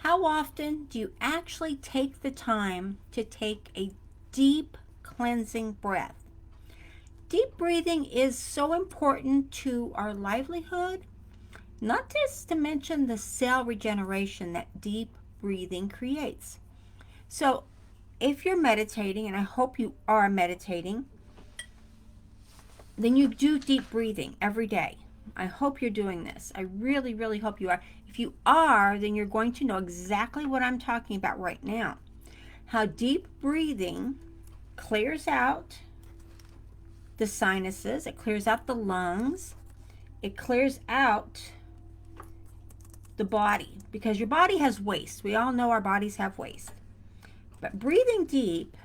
How often do you actually take the time to take a deep cleansing breath? Deep breathing is so important to our livelihood, not just to mention the cell regeneration that deep breathing creates. So, if you're meditating, and I hope you are meditating, then you do deep breathing every day. I hope you're doing this. I really, really hope you are. If you are, then you're going to know exactly what I'm talking about right now. How deep breathing clears out the sinuses, it clears out the lungs, it clears out the body, because your body has waste. We all know our bodies have waste. But breathing deep,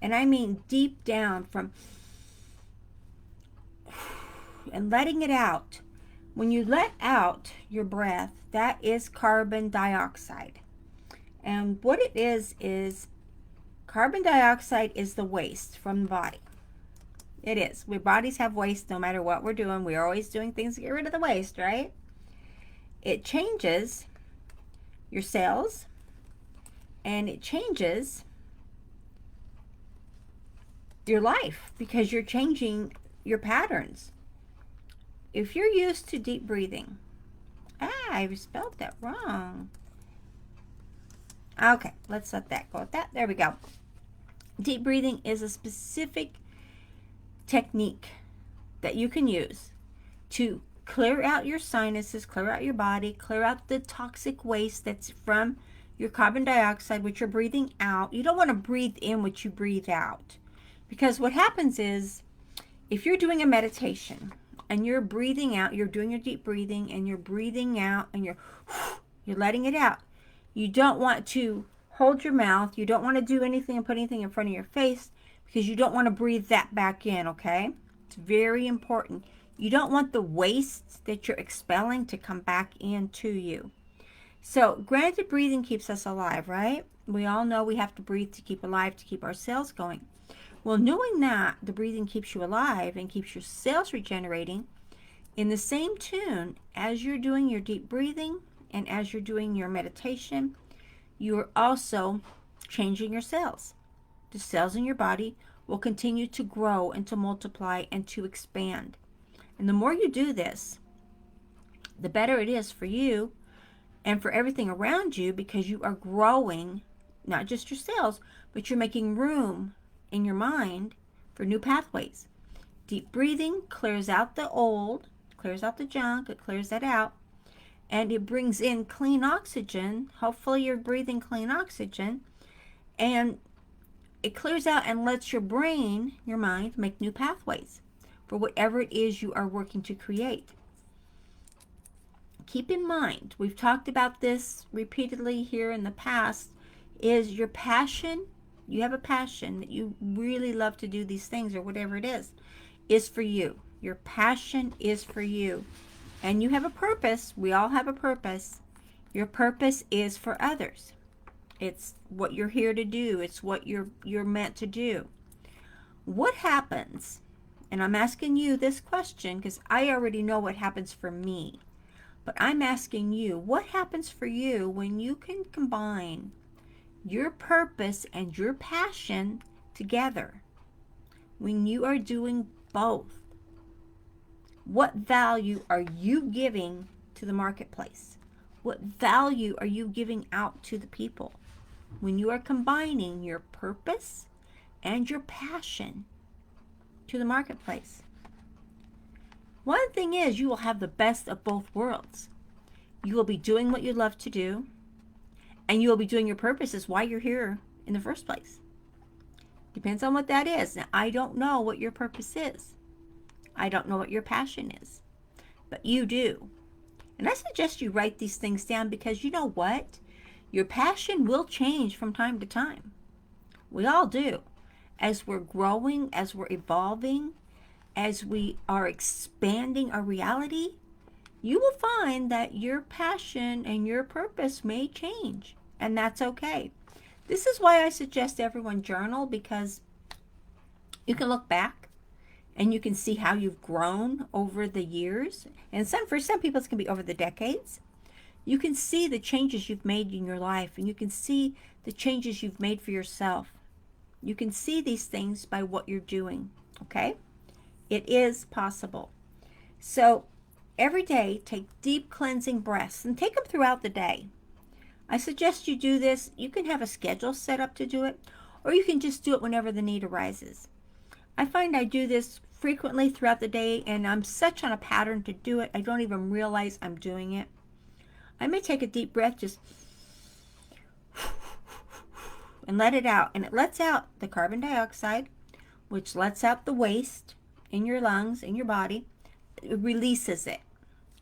and I mean deep down from, and letting it out. When you let out your breath, that is carbon dioxide. And what it is carbon dioxide is the waste from the body. It is. We bodies have waste no matter what we're doing. We're always doing things to get rid of the waste, right? It changes your cells, and it changes your life because you're changing your patterns. If you're used to deep breathing, I spelled that wrong. Okay, let's let that go with that. There we go. Deep breathing is a specific technique that you can use to clear out your sinuses, clear out your body, clear out the toxic waste that's from your carbon dioxide, which you're breathing out. You don't want to breathe in what you breathe out. Because what happens is, if you're doing a meditation and you're breathing out, you're doing your deep breathing and you're breathing out and you're letting it out. You don't want to hold your mouth. You don't want to do anything and put anything in front of your face because you don't want to breathe that back in, okay? It's very important. You don't want the waste that you're expelling to come back into you. So, granted, breathing keeps us alive, right? We all know we have to breathe to keep alive, to keep our cells going. Well, knowing that the breathing keeps you alive and keeps your cells regenerating, in the same tune as you're doing your deep breathing and as you're doing your meditation, you're also changing your cells. The cells in your body will continue to grow and to multiply and to expand. And the more you do this, the better it is for you and for everything around you, because you are growing not just your cells, but you're making room in your mind for new pathways. Deep breathing clears out the old, clears out the junk, it clears that out, and it brings in clean oxygen. Hopefully you're breathing clean oxygen, and it clears out and lets your brain, your mind, make new pathways for whatever it is you are working to create. Keep in mind, we've talked about this repeatedly here in the past, is your passion. You have a passion that you really love to do these things, or whatever it is for you. Your passion is for you. And you have a purpose. We all have a purpose. Your purpose is for others. It's what you're here to do. It's what you're meant to do. What happens, and I'm asking you this question because I already know what happens for me, but I'm asking you, what happens for you when you can combine your purpose and your passion together? When you are doing both, what value are you giving to the marketplace? What value are you giving out to the people when you are combining your purpose and your passion to the marketplace? One thing is, you will have the best of both worlds. You will be doing what you love to do, and you will be doing your purpose, is why you're here in the first place. Depends on what that is. Now, I don't know what your purpose is. I don't know what your passion is, but you do. And I suggest you write these things down, because you know what? Your passion will change from time to time. We all do. As we're growing, as we're evolving, as we are expanding our reality, you will find that your passion and your purpose may change, and that's okay. This is why I suggest everyone journal, because you can look back and you can see how you've grown over the years. And for some people, it's going to be over the decades. You can see the changes you've made in your life, and you can see the changes you've made for yourself. You can see these things by what you're doing, okay? It is possible. So every day, take deep cleansing breaths and take them throughout the day. I suggest you do this. You can have a schedule set up to do it, or you can just do it whenever the need arises. I find I do this frequently throughout the day, and I'm such on a pattern to do it, I don't even realize I'm doing it. I may take a deep breath, just and let it out, and it lets out the carbon dioxide, which lets out the waste in your lungs, in your body. It releases it,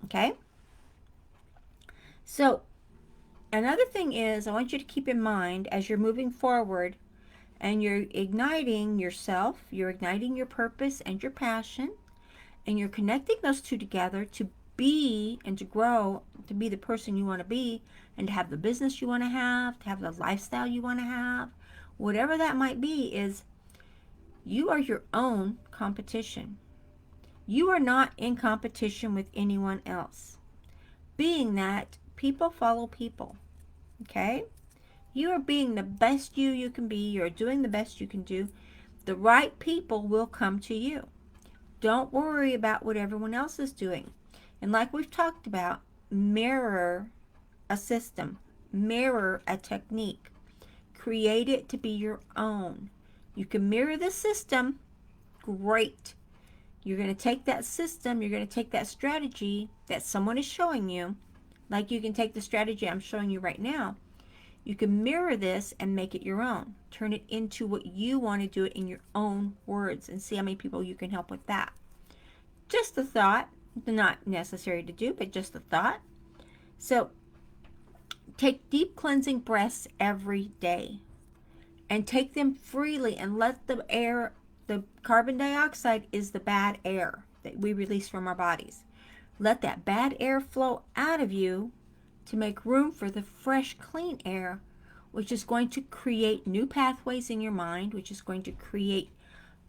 okay? So another thing is, I want you to keep in mind as you're moving forward and you're igniting yourself, you're igniting your purpose and your passion, and you're connecting those two together to be and to grow, to be the person you want to be, and to have the business you want to have the lifestyle you want to have, whatever that might be, is you are your own competition. You are not in competition with anyone else. Being that, people follow people, okay? You are being the best you can be. You're doing the best you can do. The right people will come to you. Don't worry about what everyone else is doing. And like we've talked about, mirror a system, mirror a technique. Create it to be your own. You can mirror the system, great. You're going to take that system, you're going to take that strategy that someone is showing you, like you can take the strategy I'm showing you right now. You can mirror this and make it your own. Turn it into what you want to do it in your own words, and see how many people you can help with that. Just a thought, not necessary to do, but just a thought. So take deep cleansing breaths every day, and take them freely, and let the air, the carbon dioxide is the bad air that we release from our bodies. Let that bad air flow out of you to make room for the fresh, clean air, which is going to create new pathways in your mind, which is going to create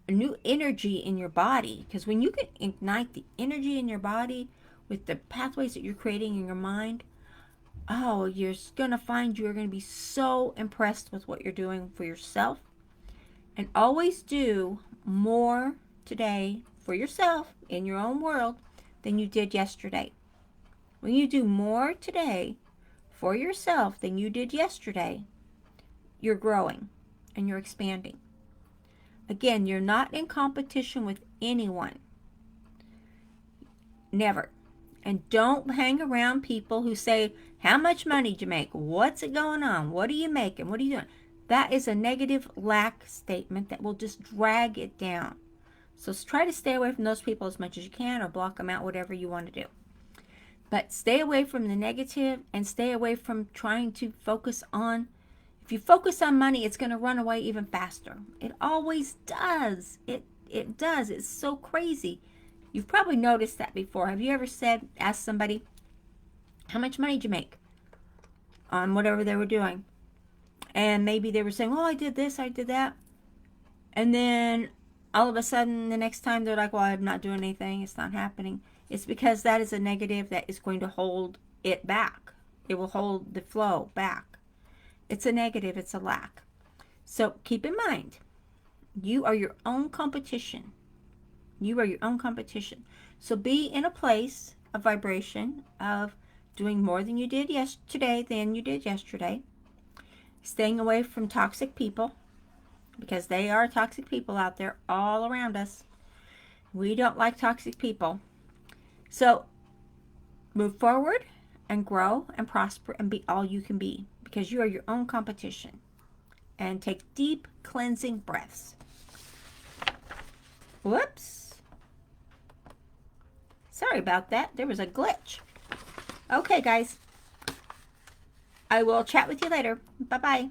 a new energy in your body. Because when you can ignite the energy in your body with the pathways that you're creating in your mind, oh, you're going to find you're going to be so impressed with what you're doing for yourself. And always do more today for yourself in your own world than you did yesterday. When you do more today for yourself than you did yesterday, you're growing and you're expanding. Again, you're not in competition with anyone. Never. And don't hang around people who say, how much money do you make? What's it going on? What are you making? What are you doing? That is a negative lack statement that will just drag it down. So try to stay away from those people as much as you can, or block them out, whatever you want to do. But stay away from the negative, and stay away from trying to focus on, if you focus on money, it's going to run away even faster. It always does. It does. It's so crazy. You've probably noticed that before. Have you ever asked somebody, how much money did you make on whatever they were doing? And maybe they were saying, oh, I did this, I did that. And then all of a sudden, the next time they're like, well, I'm not doing anything. It's not happening. It's because that is a negative that is going to hold it back. It will hold the flow back. It's a negative. It's a lack. So keep in mind, you are your own competition. You are your own competition. So be in a place of vibration of doing more than you did yesterday. Staying away from toxic people, because they are toxic people out there all around us. We don't like toxic people. So move forward and grow and prosper and be all you can be, because you are your own competition. And take deep cleansing breaths. Whoops. Sorry about that. There was a glitch. Okay, guys. I will chat with you later. Bye-bye.